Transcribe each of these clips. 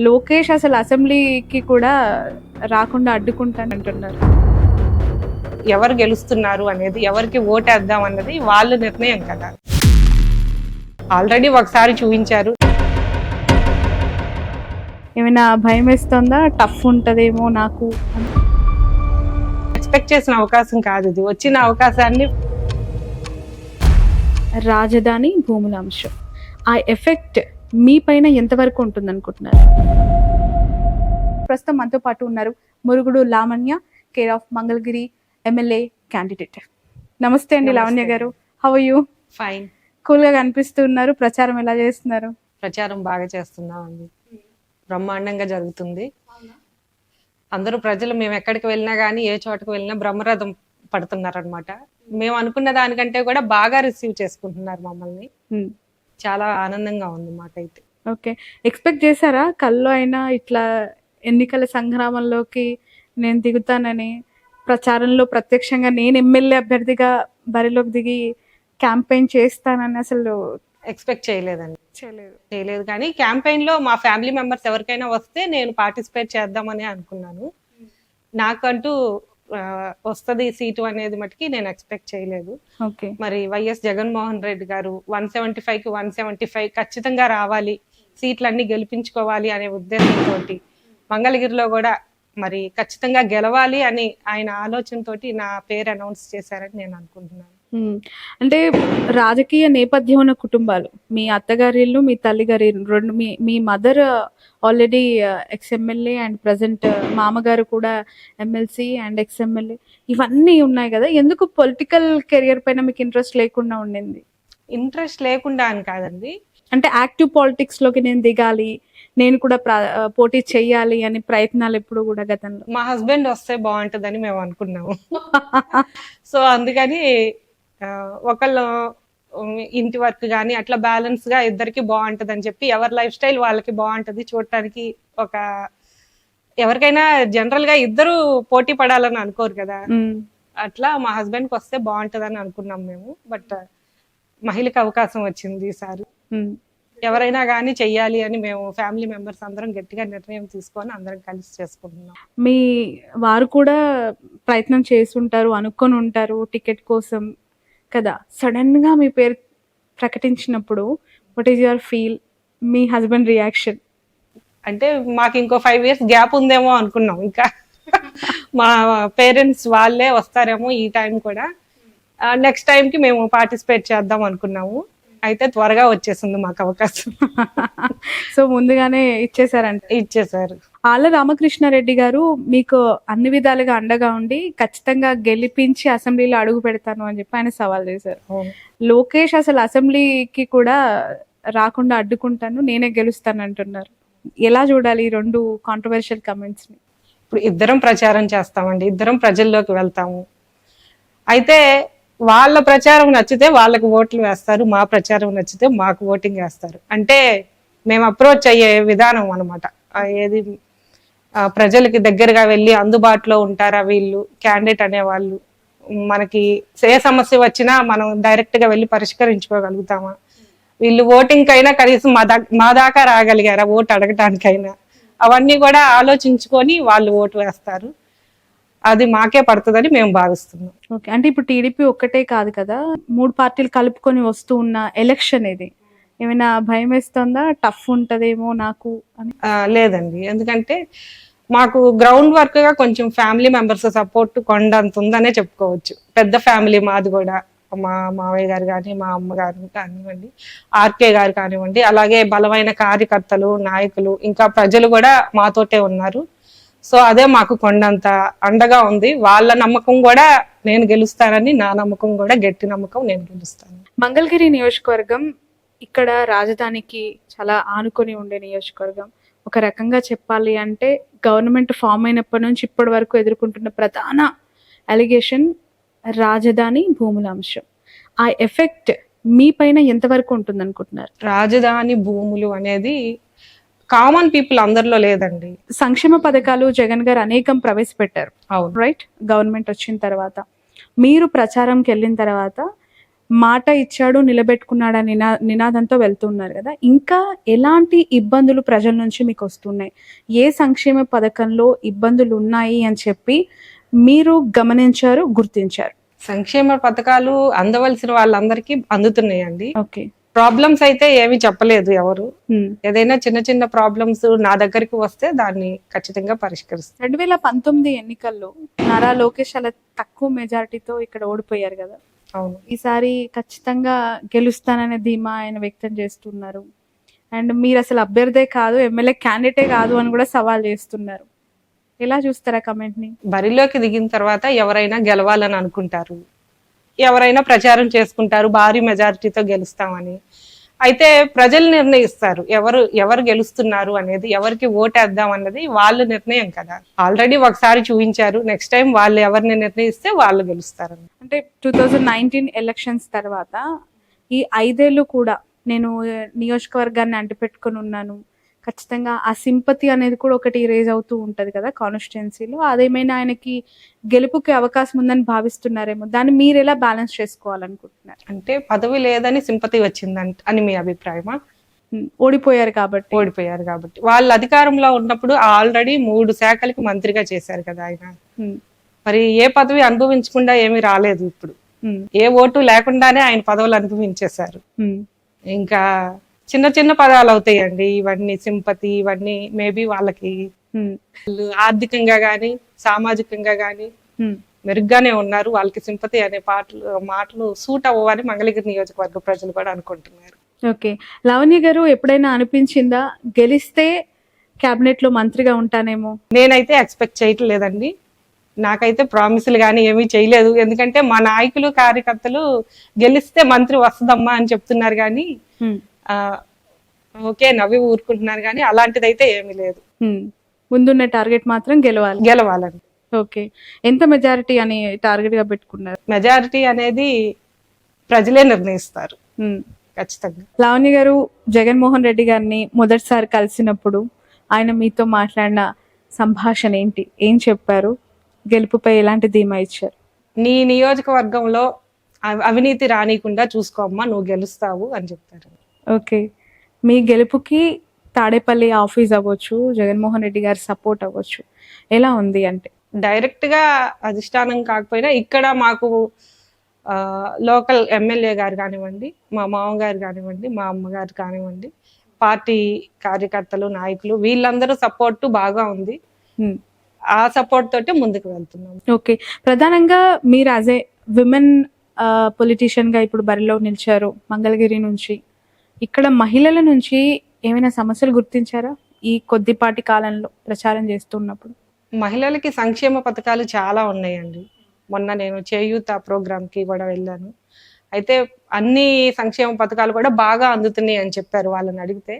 లోకేష్ అసలు అసెంబ్లీకి కూడా రాకుండా అడ్డుకుంటానంటున్నారు. ఎవరు గెలుస్తున్నారు అనేది, ఎవరికి ఓటేద్దాం అన్నది వాళ్ళ నిర్ణయం కదా. ఆల్రెడీ ఒకసారి చూపించారు. ఏమైనా భయం వేస్తుందా? టఫ్ ఉంటదేమో నాకు అని? ఎక్స్పెక్ట్ చేసిన అవకాశం కాదు ఇది. వచ్చిన అవకాశాన్ని రాజధాని భూముల అంశం, ఆ ఎఫెక్ట్ మీ పైన ఎంతవరకు ఉంటుంది అనుకుంటున్నారు? ప్రస్తుతం మనతో పాటు ఉన్నారు Murugudu Lavanya, care of Mangalagiri MLA candidate. నమస్తే అండి లావణ్య గారు, how are you? Fine. Cool గా కనిపిస్తున్నారు. ప్రచారం ఎలా చేస్తున్నారు? ప్రచారం బాగా చేస్తున్నామండి, బ్రహ్మాండంగా జరుగుతుంది. అందరూ ప్రజలు మేము ఎక్కడికి వెళ్ళినా కానీ, ఏ చోటకు వెళ్ళినా బ్రహ్మరథం పడుతున్నారు అనమాట. మేము అనుకున్న దానికంటే కూడా బాగా రిసీవ్ చేసుకుంటున్నారు మమ్మల్ని. చాలా ఆనందంగా ఉంది మాకైతే. ఓకే, ఎక్స్పెక్ట్ చేశారా కల్లో అయినా ఇట్లా ఎన్నికల సంగ్రామంలోకి నేను దిగుతానని, ప్రచారంలో ప్రత్యక్షంగా నేను ఎమ్మెల్యే అభ్యర్థిగా బరిలోకి దిగి క్యాంపెయిన్ చేస్తానని అసలు ఎక్స్పెక్ట్ చేయలేదండి. చేయలేదు. కానీ క్యాంపెయిన్ లో మా ఫ్యామిలీ మెంబర్స్ ఎవరికైనా వస్తే నేను పార్టిసిపేట్ చేద్దామని అనుకున్నాను. నాకంటూ వస్తుంది సీటు అనేది మటుకి నేను ఎక్స్పెక్ట్ చేయలేదు. మరి వైఎస్ జగన్మోహన్ రెడ్డి గారు 175 కి 175 ఖచ్చితంగా రావాలి, సీట్లన్నీ గెలిపించుకోవాలి అనే ఉద్దేశంతో మంగళగిరిలో కూడా మరి ఖచ్చితంగా గెలవాలి అని ఆయన ఆలోచనతోటి నా పేరు అనౌన్స్ చేశారని నేను అనుకుంటున్నాను. అంటే రాజకీయ నేపథ్యం ఉన్న కుటుంబాలు, మీ అత్తగారి ఇల్లు, మీ తల్లిగారి ఇల్లు రెండు, మీ mother already ex MLA and present మామగారు కూడా ఎమ్మెల్సీ అండ్ ఎక్స్ ఎమ్మెల్యే, ఇవన్నీ ఉన్నాయి కదా. ఎందుకు పొలిటికల్ కెరియర్ పైన మీకు ఇంట్రెస్ట్ లేకుండా ఉండింది? ఇంట్రెస్ట్ లేకుండా అని కాదండి, అంటే యాక్టివ్ పాలిటిక్స్ లోకి నేను దిగాలి, నేను కూడా పోటీ చెయ్యాలి అని ప్రయత్నాలు ఎప్పుడు కూడా గతంలో? మా హస్బెండ్ వస్తే బాగుంటుందని మేము అనుకున్నాము. సో అందుకని ఒకళ్ళు ఇంటి వర్క్ కానీ అట్లా బ్యాలెన్స్ గా ఇద్దరికి బాగుంటది అని చెప్పి, ఎవరి లైఫ్ స్టైల్ వాళ్ళకి బాగుంటది చూడటానికి. ఎవరికైనా జనరల్ గా ఇద్దరు పోటీ పడాలని అనుకోరు కదా, అట్లా మా హస్బెండ్ కి వస్తే బాగుంటదని అనుకున్నాం మేము. బట్ మహిళకి అవకాశం వచ్చింది ఈసారి. ఎవరైనా కానీ చెయ్యాలి అని మేము ఫ్యామిలీ మెంబర్స్ అందరం గట్టిగా నిర్ణయం తీసుకొని అందరం కలిసి చేసుకుంటున్నాం. మీ వారు కూడా ప్రయత్నం చేస్తుంటారు, అనుకొని ఉంటారు టికెట్ కోసం కదా. సడన్ గా మీ పేరు ప్రకటించినప్పుడు what is your feel? Me husband reaction? అంటే మాకు ఇంకో 5 years గ్యాప్ ఉందేమో అనుకున్నాం. ఇంకా మా పేరెంట్స్ వాళ్ళే వస్తారేమో ఈ టైం కూడా, నెక్స్ట్ టైం కి మేము పార్టిసిపేట్ చేద్దాం అనుకున్నాము. అయితే త్వరగా వచ్చేసింది మాకు అవకాశం. సో ముందుగానే ఇచ్చేసారు. ఆళ్ళ రామకృష్ణారెడ్డి గారు మీకు అన్ని విధాలుగా అండగా ఉండి ఖచ్చితంగా గెలిపించి అసెంబ్లీలో అడుగు పెడతాను అని చెప్పి ఆయన సవాల్ చేశారు. లోకేష్ అసలు అసెంబ్లీకి కూడా రాకుండా అడ్డుకుంటాను, నేనే గెలుస్తాను అంటున్నారు. ఎలా చూడాలి ఈ రెండు కాంట్రవర్షియల్ కమెంట్స్ ని? ఇప్పుడు ఇద్దరం ప్రచారం చేస్తామండి, ఇద్దరం ప్రజల్లోకి వెళ్తాము. అయితే వాళ్ళ ప్రచారం నచ్చితే వాళ్ళకి ఓట్లు వేస్తారు, మా ప్రచారం నచ్చితే మాకు ఓటింగ్ వేస్తారు. అంటే మేము అప్రోచ్ అయ్యే విధానం అనమాట. ఏది ప్రజలకి దగ్గరగా వెళ్ళి అందుబాటులో ఉంటారా వీళ్ళు క్యాండిడేట్ అనేవాళ్ళు, మనకి ఏ సమస్య వచ్చినా మనం డైరెక్ట్ గా వెళ్ళి పరిష్కరించుకోగలుగుతామా, వీళ్ళు ఓటింగ్ కైనా కనీసం మా దాకా రాగలిగారా ఓటు అడగటానికైనా, అవన్నీ కూడా ఆలోచించుకొని వాళ్ళు ఓటు వేస్తారు. అది మాకే పడుతుందని మేము భావిస్తున్నాం. ఓకే, అంటే ఇప్పుడు టీడీపీ ఒక్కటే కాదు కదా, 3 పార్టీలు కలుపుకొని వస్తూ ఉన్న ఎలక్షన్ ఇది. ఏమైనా భయం వేస్తుందా? టఫ్ ఉంటదేమో నాకు అని? లేదండి, ఎందుకంటే మాకు గ్రౌండ్ వర్క్ గా కొంచెం ఫ్యామిలీ మెంబర్స్ సపోర్ట్ కొండంత ఉందనే చెప్పుకోవచ్చు. పెద్ద ఫ్యామిలీ మాది కూడా, మా మావయ్య గారు కానీ, మా అమ్మగారు కానివ్వండి, ఆర్కే గారు కానివ్వండి, అలాగే బలమైన కార్యకర్తలు, నాయకులు, ఇంకా ప్రజలు కూడా మాతోటే ఉన్నారు. సో అదే మాకు కొండంత అండగా ఉంది. వాళ్ళ నమ్మకం కూడా నేను గెలుస్తానని, నా నమ్మకం కూడా గట్టి నమ్మకం, నేను గెలుస్తాను. మంగళగిరి నియోజకవర్గం ఇక్కడ రాజధానికి చాలా ఆనుకొని ఉండే నియోజకవర్గం. ఒక రకంగా చెప్పాలి అంటే గవర్నమెంట్ ఫామ్ అయినప్పటి నుంచి ఇప్పటి వరకు ఎదుర్కొంటున్న ప్రధాన అలిగేషన్ రాజధాని భూముల అంశం. ఆ ఎఫెక్ట్ మీ పైన ఎంతవరకు ఉంటుంది అనుకుంటున్నారు? రాజధాని భూములు అనేది కామన్ పీపుల్ అందరిలో లేదండి. సంక్షేమ పథకాలు జగన్ గారు అనేకం ప్రవేశపెట్టారు, రైట్? గవర్నమెంట్ వచ్చిన తర్వాత మీరు ప్రచారంకి వెళ్ళిన తర్వాత మాట ఇచ్చాడు నిలబెట్టుకున్నాడు అని నినాదంతో వెళ్తున్నారు కదా, ఇంకా ఎలాంటి ఇబ్బందులు ప్రజల నుంచి మీకు వస్తున్నాయి, ఏ సంక్షేమ పథకంలో ఇబ్బందులు ఉన్నాయి అని చెప్పి మీరు గమనించారు, గుర్తించారు? సంక్షేమ పథకాలు అందవలసిన వాళ్ళందరికీ అందుతున్నాయండి. ఓకే. ప్రాబ్లమ్స్ అయితే ఏమి చెప్పలేదు ఎవరు. ఏదైనా చిన్న చిన్న ప్రాబ్లమ్స్ నా దగ్గరికి వస్తే దాన్ని ఖచ్చితంగా పరిష్కరిస్తాను. 2019 ఎన్నికల్లో నారా లోకేష్ అలా తక్కువ మెజారిటీతో ఇక్కడ ఓడిపోయారు కదా, అవును. ఈసారి ఖచ్చితంగా గెలుస్తాననే ధీమా ఆయన వ్యక్తం చేస్తున్నారు. అండ్ మీరు అసలు అభ్యర్థే కాదు, ఎమ్మెల్యే క్యాండిడేటే కాదు అని కూడా సవాల్ చేస్తున్నారు. ఎలా చూస్తారా కమెంట్ ని? బరిలోకి దిగిన తర్వాత ఎవరైనా గెలవాలని అనుకుంటారు, ఎవరైనా ప్రచారం చేసుకుంటారు భారీ మెజారిటీతో గెలుస్తామని. అయితే ప్రజలు నిర్ణయిస్తారు ఎవరు గెలుస్తున్నారు అనేది, ఎవరికి ఓటేద్దాం అన్నది వాళ్ళ నిర్ణయం కదా. ఆల్రెడీ ఒకసారి చూపించారు, నెక్స్ట్ టైం వాళ్ళు ఎవరిని నిర్ణయిస్తే వాళ్ళు గెలుస్తారు. అంటే 2019 ఎలక్షన్స్ తర్వాత ఈ 5 ఏళ్ళు కూడా నేను నియోజకవర్గాన్ని అంటిపెట్టుకొని ఉన్నాను, ఖచ్చితంగా ఆ సింపతి అనేది కూడా ఒకటి రేజ్ అవుతూ ఉంటది కదా కాన్స్టిట్యున్సీలో, అదేమైనా ఆయనకి గెలుపుకి అవకాశం ఉందని భావిస్తున్నారేమో, దాన్ని మీరు ఎలా బ్యాలెన్స్ చేసుకోవాలనుకుంటున్నారు? అంటే పదవి లేదని సింపతి వచ్చిందంట అని మీ అభిప్రాయమా? ఓడిపోయారు కాబట్టి వాళ్ళు అధికారంలో ఉన్నప్పుడు ఆల్రెడీ 3 శాఖలకి మంత్రిగా చేశారు కదా ఆయన. మరి ఏ పదవి అనుభవించకుండా ఏమీ రాలేదు. ఇప్పుడు ఏ ఓటు లేకుండానే ఆయన పదవులు అనుభవించేశారు. ఇంకా చిన్న చిన్న పదాలు అవుతాయండి ఇవన్నీ, సింపతి ఇవన్నీ. మేబీ వాళ్ళకి ఆర్థికంగా గాని సామాజికంగా గాని మెరుగ్గానే ఉన్నారు, వాళ్ళకి సింపతి అనే మాటలు సూట్ అవ్వని మంగళగిరి నియోజకవర్గ ప్రజలు కూడా అనుకుంటున్నారు. ఓకే. లావణ్య గారు ఎప్పుడైనా అనిపించిందా గెలిస్తే కేబినెట్ లో మంత్రిగా ఉంటానేమో? నేనైతే ఎక్స్పెక్ట్ చేయట్లేదండి, నాకైతే ప్రామిసులు కానీ ఏమీ చేయలేదు. ఎందుకంటే మా నాయకులు కార్యకర్తలు గెలిస్తే మంత్రి వస్తుందమ్మా అని చెప్తున్నారు కానీ ఓకే నవ్వి ఊరుకుంటున్నారు కానీ అలాంటిదైతే ఏమీ లేదు. ముందున్న టార్గెట్ మాత్రం గెలవాలని. ఓకే. ఎంత మెజారిటీ అని టార్గెట్ గా పెట్టుకున్నారు? మెజారిటీ అనేది ప్రజలే నిర్ణయిస్తారు ఖచ్చితంగా. లావణ్య గారు, జగన్మోహన్ రెడ్డి గారిని మొదటిసారి కలిసినప్పుడు ఆయన మీతో మాట్లాడిన సంభాషణ ఏంటి, ఏం చెప్పారు, గెలుపుపై ఎలాంటి ధీమా ఇచ్చారు? నీ నియోజకవర్గంలో అవినీతి రానికుండా చూసుకోమ్మా, నువ్వు గెలుస్తావు అని చెప్తారు. ఓకే. మీ గెలుపుకి తాడేపల్లి ఆఫీస్ అవ్వచ్చు, జగన్మోహన్ రెడ్డి గారి సపోర్ట్ అవ్వచ్చు, ఎలా ఉంది అంటే? డైరెక్ట్ గా అధిష్టానం కాకపోయినా ఇక్కడ మాకు లోకల్ ఎమ్మెల్యే గారు కానివ్వండి, మా మామగారు కానివ్వండి, మా అమ్మగారు కానివ్వండి, పార్టీ కార్యకర్తలు నాయకులు వీళ్ళందరూ సపోర్ట్ బాగా ఉంది. ఆ సపోర్ట్ తోటి ముందుకు వెళ్తున్నాం. ఓకే. ప్రధానంగా మీరు యాజ్ ఏ విమెన్ పొలిటీషియన్ గా ఇప్పుడు బరిలో నిలిచారు మంగళగిరి నుంచి. ఇక్కడ మహిళల నుంచి ఏమైనా సమస్యలు గుర్తించారా ఈ కొద్దిపాటి కాలంలో ప్రచారం చేస్తున్నప్పుడు? మహిళలకి సంక్షేమ పథకాలు చాలా ఉన్నాయండి. మొన్న నేను చేయూత ప్రోగ్రామ్ కి కూడా వెళ్ళాను. అయితే అన్ని సంక్షేమ పథకాలు కూడా బాగా అందుతున్నాయి అని చెప్పారు వాళ్ళని అడిగితే.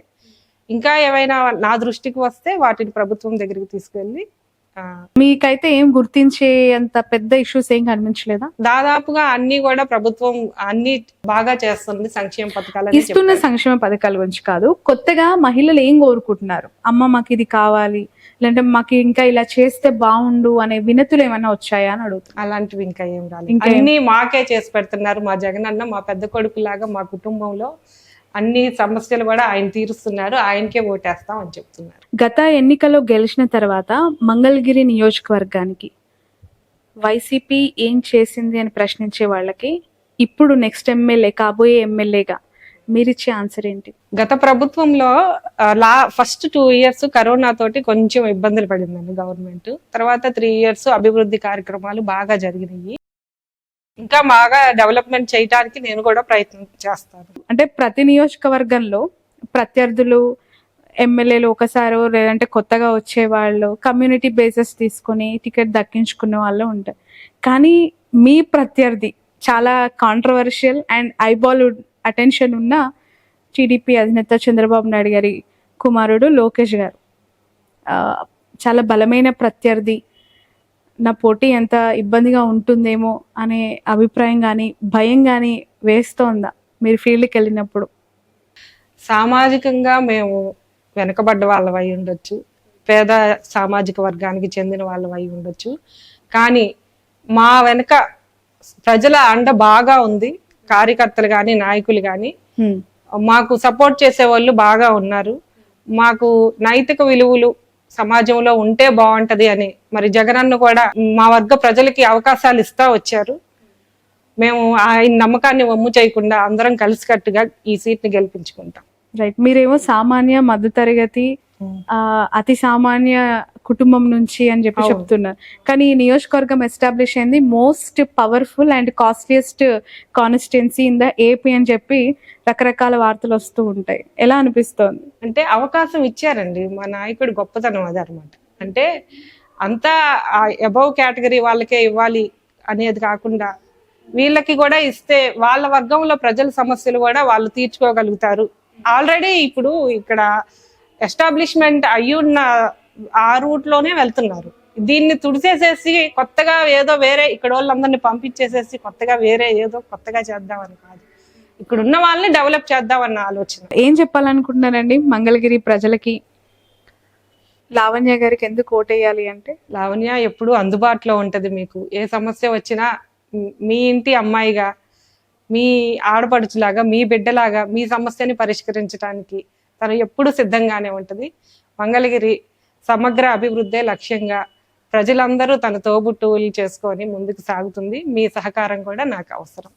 ఇంకా ఏమైనా నా దృష్టికి వస్తే వాటిని ప్రభుత్వం దగ్గరికి తీసుకెళ్ళి. మీకైతే ఏం గుర్తించే అంత పెద్ద ఇష్యూస్ ఏం కనిపించలేదా? దాదాపుగా అన్ని కూడా ప్రభుత్వం అన్ని బాగా చేస్తుంది. సంక్షేమ పథకాలు ఇస్తున్న సంక్షేమ పథకాల గురించి కాదు, కొత్తగా మహిళలు ఏం కోరుకుంటున్నారు, అమ్మ మాకు ఇది కావాలి, లేదంటే మాకు ఇంకా ఇలా చేస్తే బాగుండు అనే వినతులు ఏమైనా వచ్చాయా అని అడుగుతున్నారు. అలాంటివి ఇంకా ఏం రాలేదు, అన్ని మాకే చేసి పెడుతున్నారు. మా జగనన్న మా పెద్ద కొడుకులాగా మా కుటుంబంలో అన్ని సమస్యలు కూడా ఆయన తీరుస్తున్నారు, ఆయనకే ఓటేస్తాం అని చెప్తున్నారు. గత ఎన్నికల్లో గెలిచిన తర్వాత మంగళగిరి నియోజకవర్గానికి వైసీపీ ఏం చేసింది అని ప్రశ్నించే వాళ్ళకి ఇప్పుడు నెక్స్ట్ ఎమ్మెల్యే, కాబోయే ఎమ్మెల్యేగా మీరిచ్చే ఆన్సర్ ఏంటి? గత ప్రభుత్వంలో ఫస్ట్ 2 years కరోనా తోటి కొంచెం ఇబ్బందులు పడిందండి గవర్నమెంట్. తర్వాత 3 years అభివృద్ధి కార్యక్రమాలు బాగా జరిగినాయి. ఇంకా బాగా డెవలప్మెంట్ చేయడానికి నేను కూడా ప్రయత్నం చేస్తాను. అంటే ప్రతి నియోజకవర్గంలో ప్రత్యర్థులు ఎమ్మెల్యేలు ఒకసారి లేదంటే కొత్తగా వచ్చేవాళ్ళు కమ్యూనిటీ బేసెస్ తీసుకొని టికెట్ దక్కించుకునే వాళ్ళు ఉంటారు. కానీ మీ ప్రత్యర్థి చాలా కాంట్రవర్షియల్ అండ్ ఐబాల్ అటెన్షన్ ఉన్న టీడీపీ అధినేత చంద్రబాబు నాయుడు గారి కుమారుడు లోకేష్ గారు చాలా బలమైన ప్రత్యర్థి, నా పోటీ ఎంత ఇబ్బందిగా ఉంటుందేమో అనే అభిప్రాయం కానీ భయం కానీ వేస్తోందా మీరు ఫీల్డ్కి వెళ్ళినప్పుడు? సామాజికంగా మేము వెనకబడ్డ వాళ్ళం అయి ఉండొచ్చు, పేద సామాజిక వర్గానికి చెందిన వాళ్ళం అయి ఉండొచ్చు, కానీ మా వెనక ప్రజల అండ బాగా ఉంది. కార్యకర్తలు కానీ నాయకులు కానీ హ్మ్. మాకు సపోర్ట్ చేసే వాళ్ళు బాగా ఉన్నారు. మాకు నైతిక విలువలు సమాజంలో ఉంటే బాగుంటది అని మరి జగనన్న కూడా మా వర్గ ప్రజలకి అవకాశాలు ఇస్తా వచ్చారు. మేము ఆయన నమ్మకాన్ని వమ్ము చేయకుండా అందరం కలిసికట్టుగా ఈ సీట్ ని గెలిపించుకుంటాం. రైట్. మీరేమో సామాన్య మధ్యతరగతి అతి సామాన్య కుటుంబం నుంచి అని చెప్పి అవును. చెప్తున్నారు. కానీ ఈ నియోజకవర్గం ఎస్టాబ్లిష్ అయింది most powerful and costliest constituency in the AP అని చెప్పి రకరకాల వార్తలు వస్తూ ఉంటాయి. ఎలా అనిపిస్తోంది? అంటే అవకాశం ఇచ్చారండి, మా నాయకుడు గొప్పతనం అది అనమాట. అంటే అంతా అబౌవ్ కేటగిరీ వాళ్ళకే ఇవ్వాలి అనేది కాకుండా వీళ్ళకి కూడా ఇస్తే వాళ్ళ వర్గంలో ప్రజల సమస్యలు కూడా వాళ్ళు తీర్చుకోగలుగుతారు. ఆల్రెడీ ఇప్పుడు ఇక్కడ ఎస్టాబ్లిష్మెంట్ అయ్యున్న ఆ రూట్ లోనే వెళ్తున్నారు. దీన్ని తుడిసేసేసి కొత్తగా ఏదో వేరే ఇక్కడ వాళ్ళందరినీ పంపించేసేసి కొత్తగా వేరే ఏదో కొత్తగా చేద్దామని కాదు, ఇక్కడ ఉన్న వాళ్ళని డెవలప్ చేద్దామన్న ఆలోచన. ఏం చెప్పాలనుకుంటున్నారండి మంగళగిరి ప్రజలకి? లావణ్య గారికి ఎందుకు ఓటేయాలి అంటే? లావణ్య ఎప్పుడు అందుబాటులో ఉంటది. మీకు ఏ సమస్య వచ్చినా మీ ఇంటి అమ్మాయిగా, మీ ఆడపడుచులాగా, మీ బిడ్డలాగా మీ సమస్యని పరిష్కరించడానికి తను ఎప్పుడు సిద్ధంగానే ఉంటది. మంగళగిరి సమగ్ర అభివృద్ధే లక్ష్యంగా ప్రజలందరూ తన తోబుట్టువులు చేసుకొని ముందుకు సాగుతుంది. మీ సహకారం కూడా నాకు అవసరం.